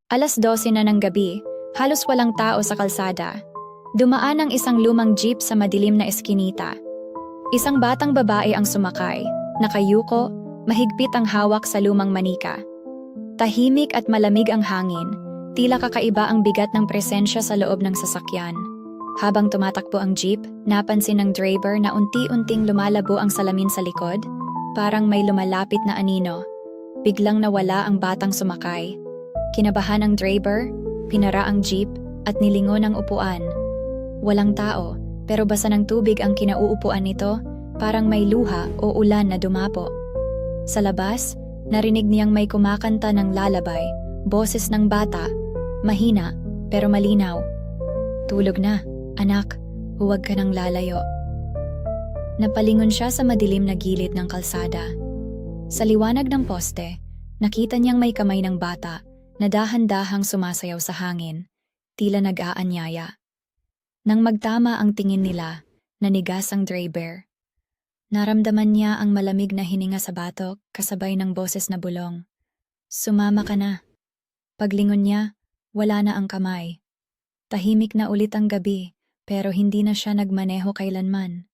12:00 na ng gabi, halos walang tao sa kalsada. Dumaan ang isang lumang jeep sa madilim na eskinita. Isang batang babae ang sumakay, nakayuko, mahigpit ang hawak sa lumang manika. Tahimik at malamig ang hangin, tila kakaiba ang bigat ng presensya sa loob ng sasakyan. Habang tumatakbo ang jeep, napansin ng driver na unti-unting lumalabo ang salamin sa likod, parang may lumalapit na anino. Biglang nawala ang batang sumakay. Kinabahan ang driver, pinara ang jeep, at nilingon ang upuan. Walang tao, pero basa ng tubig ang kinauupuan nito, parang may luha o ulan na dumapo. Sa labas, narinig niyang may kumakanta ng lalabay, boses ng bata, mahina pero malinaw. "Tulog na, anak, huwag ka nang lalayo." Napalingon siya sa madilim na gilid ng kalsada. Sa liwanag ng poste, nakita niyang may kamay ng bata na dahan-dahang sumasayaw sa hangin, tila nag-aanyaya. Nang magtama ang tingin nila, nanigas ang driver. Naramdaman niya ang malamig na hininga sa batok kasabay ng boses na bulong. "Sumama ka na." Paglingon niya, wala na ang kamay. Tahimik na ulit ang gabi, pero hindi na siya nagmaneho kailanman.